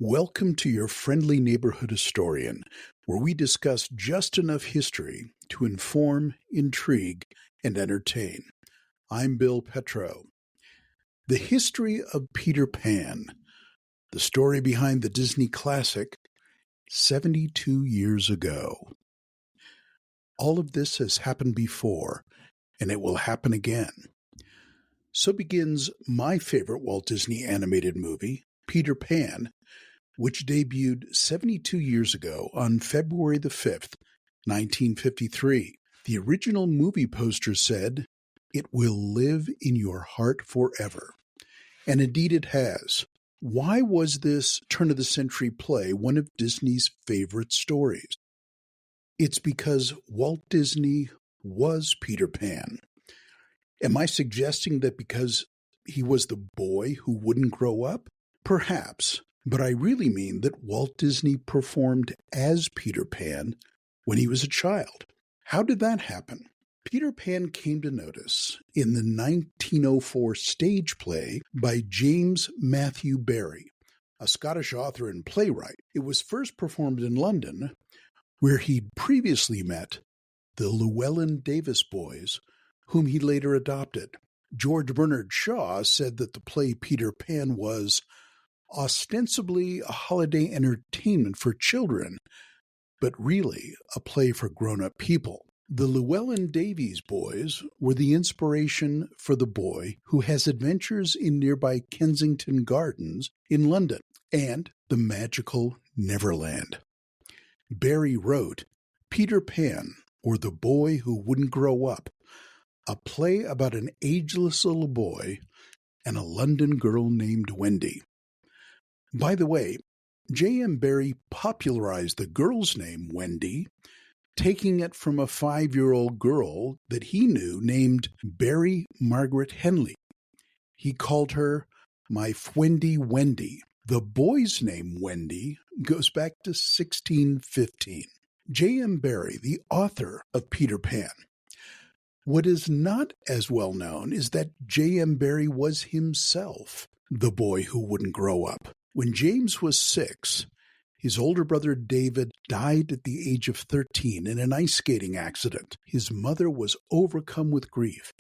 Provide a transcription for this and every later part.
Welcome to your friendly neighborhood historian, where we discuss just enough history to inform, intrigue, and entertain. I'm Bill Petro. The history of Peter Pan, the story behind the Disney classic, 72 years ago. All of this has happened before, and it will happen again. So begins my favorite Walt Disney animated movie, Peter Pan, which debuted 72 years ago on February the 5th, 1953. The original movie poster said, "It will live in your heart forever." And indeed it has. Why was this turn-of-the-century play one of Disney's favorite stories? It's because Walt Disney was Peter Pan. Am I suggesting that because he was the boy who wouldn't grow up? Perhaps. But I really mean that Walt Disney performed as Peter Pan when he was a child. How did that happen? Peter Pan came to notice in the 1904 stage play by James Matthew Barrie, a Scottish author and playwright. It was first performed in London, where he'd previously met the Llewellyn Davis boys, whom he later adopted. George Bernard Shaw said that the play Peter Pan was ostensibly a holiday entertainment for children, but really a play for grown-up people. The Llewellyn Davies boys were the inspiration for the boy who has adventures in nearby Kensington Gardens in London and the magical Neverland. Barrie wrote Peter Pan, or The Boy Who Wouldn't Grow Up, a play about an ageless little boy and a London girl named Wendy. By the way, J.M. Barrie popularized the girl's name Wendy, taking it from a 5-year-old girl that he knew named Barry Margaret Henley. He called her My Fwendy Wendy. The boy's name Wendy goes back to 1615. J.M. Barrie, the author of Peter Pan. What is not as well known is that J.M. Barrie was himself the boy who wouldn't grow up. When James was 6, his older brother David died at the age of 13 in an ice skating accident. His mother was overcome with grief,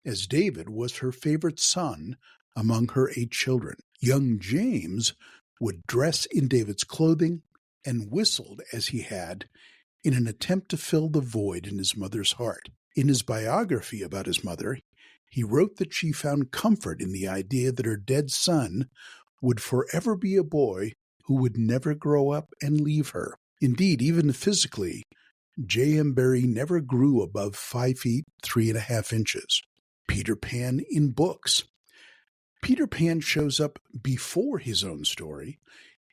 as David was her favorite son among her 8 children. Young James would dress in David's clothing and whistled as he had in an attempt to fill the void in his mother's heart. In his biography about his mother, he wrote that she found comfort in the idea that her dead son would forever be a boy who would never grow up and leave her. Indeed, even physically, J.M. Barrie never grew above 5 feet 3.5 inches. Peter Pan in books. Peter Pan shows up before his own story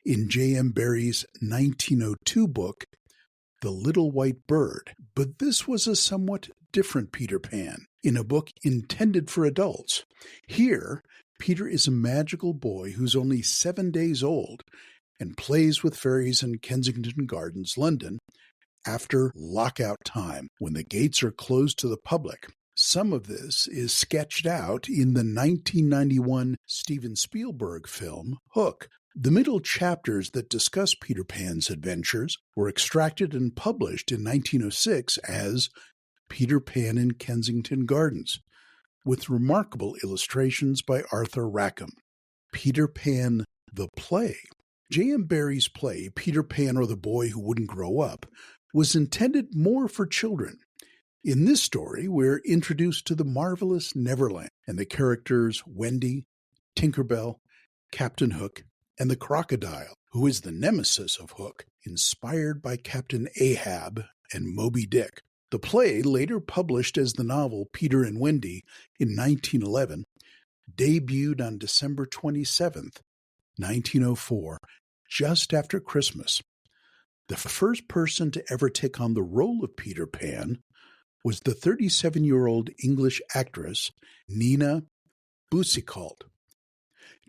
in J.M. Barrie's 1902 book, The Little White Bird. But this was a somewhat different Peter Pan, in a book intended for adults. Here, Peter is a magical boy who's only 7 days old and plays with fairies in Kensington Gardens, London, after lockout time, when the gates are closed to the public. Some of this is sketched out in the 1991 Steven Spielberg film, Hook. The middle chapters that discuss Peter Pan's adventures were extracted and published in 1906 as Peter Pan in Kensington Gardens, with remarkable illustrations by Arthur Rackham. Peter Pan, the play. J.M. Barrie's play, Peter Pan or the Boy Who Wouldn't Grow Up, was intended more for children. In this story, we're introduced to the marvelous Neverland and the characters Wendy, Tinkerbell, Captain Hook, and the crocodile, who is the nemesis of Hook, inspired by Captain Ahab and Moby Dick. The play, later published as the novel Peter and Wendy in 1911, debuted on December 27th, 1904, just after Christmas. The first person to ever take on the role of Peter Pan was the 37-year-old English actress Nina Bussicult.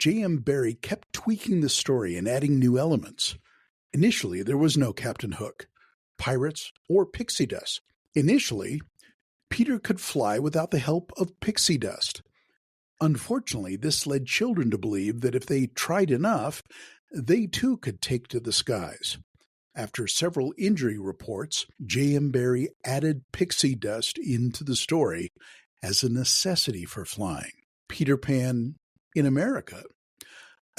J.M. Barrie kept tweaking the story and adding new elements. Initially, there was no Captain Hook, pirates, or pixie dust. Initially, Peter could fly without the help of pixie dust. Unfortunately, this led children to believe that if they tried enough, they too could take to the skies. After several injury reports, J.M. Barrie added pixie dust into the story as a necessity for flying. Peter Pan in America.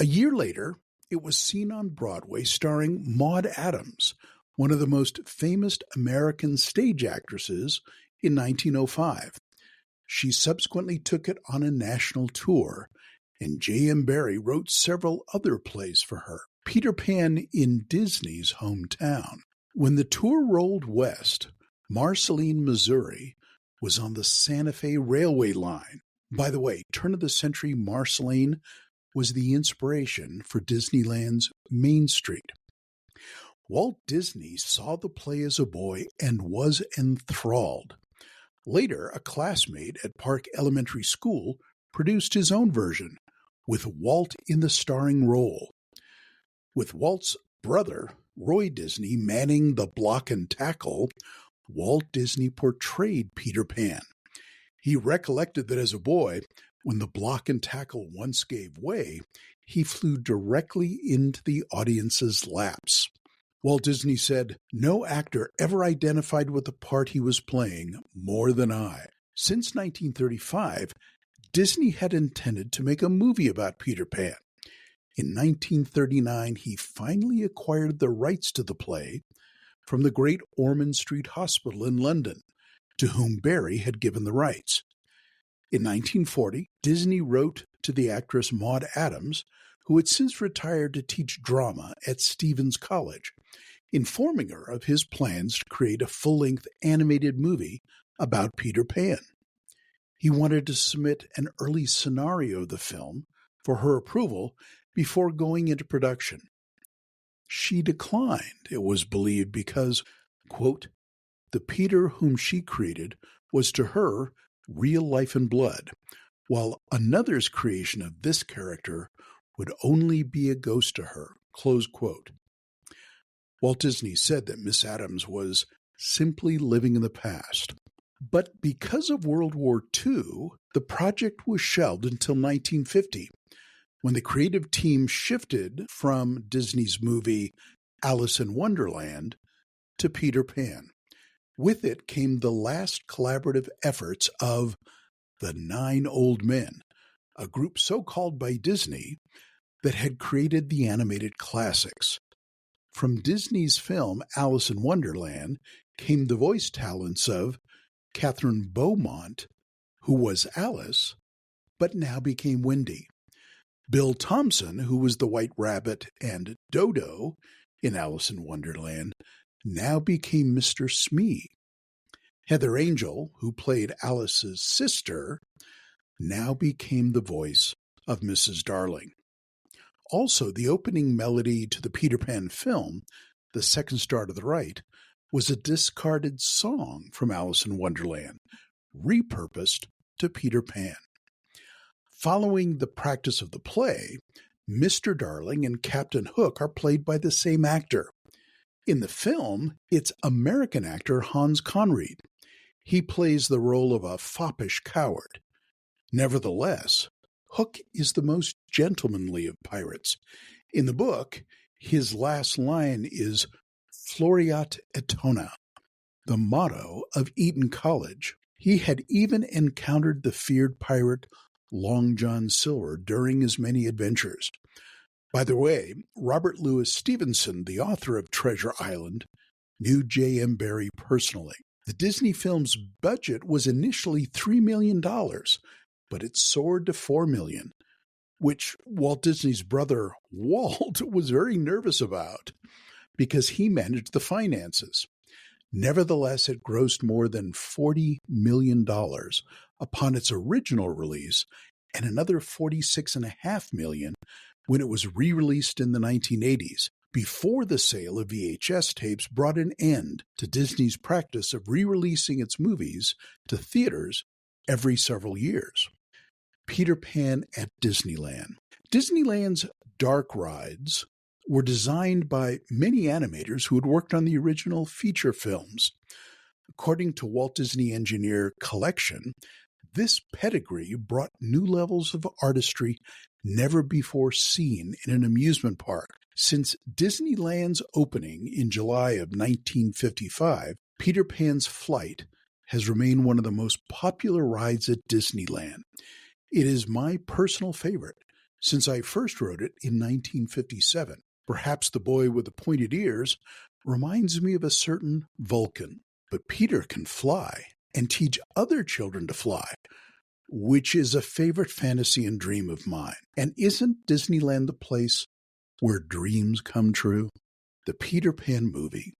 A year later, it was seen on Broadway starring Maude Adams, one of the most famous American stage actresses, in 1905. She subsequently took it on a national tour, and J.M. Barrie wrote several other plays for her. Peter Pan in Disney's hometown. When the tour rolled west, Marceline, Missouri was on the Santa Fe Railway line. By the way, turn-of-the-century Marceline was the inspiration for Disneyland's Main Street. Walt Disney saw the play as a boy and was enthralled. Later, a classmate at Park Elementary School produced his own version, with Walt in the starring role. With Walt's brother, Roy Disney, manning the block and tackle, Walt Disney portrayed Peter Pan. He recollected that as a boy, when the block and tackle once gave way, he flew directly into the audience's laps. Walt Disney said, "No actor ever identified with the part he was playing more than I." Since 1935, Disney had intended to make a movie about Peter Pan. In 1939, he finally acquired the rights to the play from the Great Ormond Street Hospital in London, to whom Barrie had given the rights. In 1940, Disney wrote to the actress Maude Adams, who had since retired to teach drama at Stephens College, informing her of his plans to create a full-length animated movie about Peter Pan. He wanted to submit an early scenario of the film for her approval before going into production. She declined, it was believed, because, quote, "the Peter whom she created was to her real life and blood, while another's creation of this character would only be a ghost to her," close quote. Walt Disney said that Miss Adams was simply living in the past. But because of World War II, the project was shelved until 1950, when the creative team shifted from Disney's movie Alice in Wonderland to Peter Pan. With it came the last collaborative efforts of the Nine Old Men, a group so called by Disney that had created the animated classics. From Disney's film Alice in Wonderland came the voice talents of Catherine Beaumont, who was Alice, but now became Wendy; Bill Thompson, who was the White Rabbit and Dodo in Alice in Wonderland, now became Mr. Smee. Heather Angel, who played Alice's sister, now became the voice of Mrs. Darling. Also, the opening melody to the Peter Pan film, The Second Star to the Right, was a discarded song from Alice in Wonderland, repurposed to Peter Pan. Following the practice of the play, Mr. Darling and Captain Hook are played by the same actor. In the film, it's American actor Hans Conried. He plays the role of a foppish coward. Nevertheless, Hook is the most gentlemanly of pirates. In the book, his last line is "Floreat Etona," the motto of Eton College. He had even encountered the feared pirate Long John Silver during his many adventures. By the way, Robert Louis Stevenson, the author of Treasure Island, knew J.M. Barrie personally. The Disney film's budget was initially $3 million, but it soared to $4 million, which Walt Disney's brother Walt was very nervous about because he managed the finances. Nevertheless, it grossed more than $40 million upon its original release, and another $46.5 million when it was re-released in the 1980s, before the sale of VHS tapes brought an end to Disney's practice of re-releasing its movies to theaters every several years. Peter Pan at Disneyland. Disneyland's dark rides were designed by many animators who had worked on the original feature films. According to Walt Disney Engineer Collection, This pedigree brought new levels of artistry never before seen in an amusement park. Since Disneyland's opening in July of 1955, Peter Pan's Flight has remained one of the most popular rides at Disneyland. It is my personal favorite since I first rode it in 1957. Perhaps the boy with the pointed ears reminds me of a certain Vulcan, but Peter can fly and teach other children to fly, which is a favorite fantasy and dream of mine. And isn't Disneyland the place where dreams come true? The Peter Pan movie.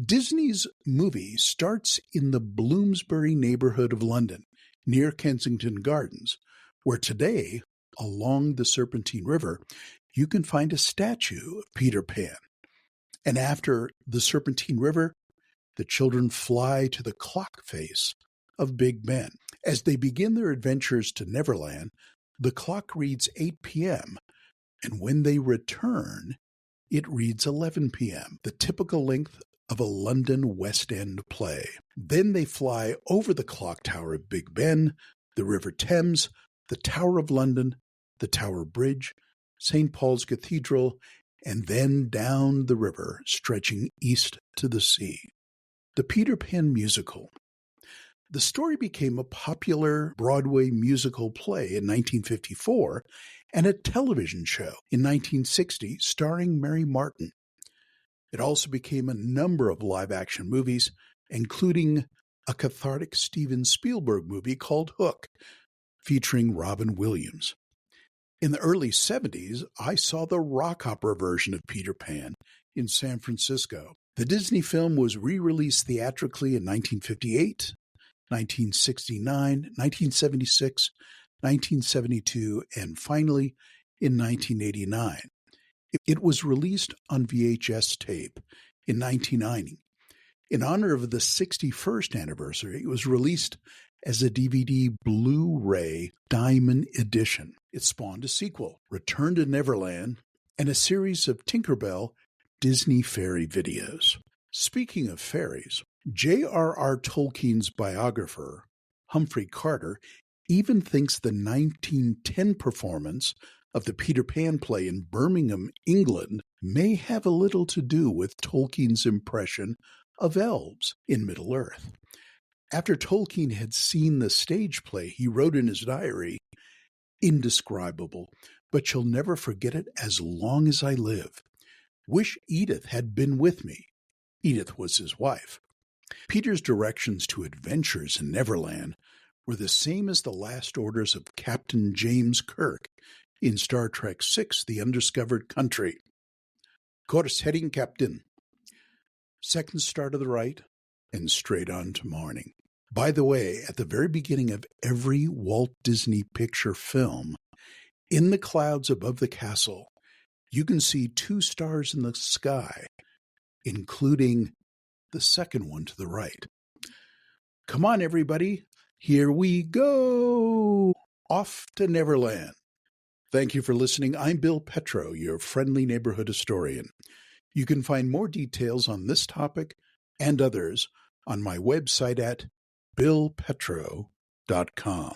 Disney's movie starts in the Bloomsbury neighborhood of London, near Kensington Gardens, where today, along the Serpentine River, you can find a statue of Peter Pan. And after the Serpentine River, the children fly to the clock face of Big Ben. As they begin their adventures to Neverland, the clock reads 8 p.m., and when they return, it reads 11 p.m., the typical length of a London West End play. Then they fly over the clock tower of Big Ben, the River Thames, the Tower of London, the Tower Bridge, St. Paul's Cathedral, and then down the river, stretching east to the sea. The Peter Pan musical. The story became a popular Broadway musical play in 1954 and a television show in 1960 starring Mary Martin. It also became a number of live-action movies, including a cathartic Steven Spielberg movie called Hook, featuring Robin Williams. In the early 70s, I saw the rock opera version of Peter Pan in San Francisco. The Disney film was re-released theatrically in 1958, 1969, 1976, 1972, and finally in 1989. It was released on VHS tape in 1990. In honor of the 61st anniversary, it was released as a DVD Blu-ray Diamond Edition. It spawned a sequel, Return to Neverland, and a series of Tinkerbell Disney fairy videos. Speaking of fairies, J.R.R. Tolkien's biographer, Humphrey Carter, even thinks the 1910 performance of the Peter Pan play in Birmingham, England, may have a little to do with Tolkien's impression of elves in Middle-earth. After Tolkien had seen the stage play, he wrote in his diary, "Indescribable, but shall never forget it as long as I live. Wish Edith had been with me." Edith was his wife. Peter's directions to adventures in Neverland were the same as the last orders of Captain James Kirk in Star Trek VI, The Undiscovered Country. "Course heading, Captain. Second star to the right, and straight on to morning." By the way, at the very beginning of every Walt Disney Picture film, in the clouds above the castle, you can see 2 stars in the sky, including the second one to the right. Come on, everybody. Here we go. Off to Neverland. Thank you for listening. I'm Bill Petro, your friendly neighborhood historian. You can find more details on this topic and others on my website at billpetro.com.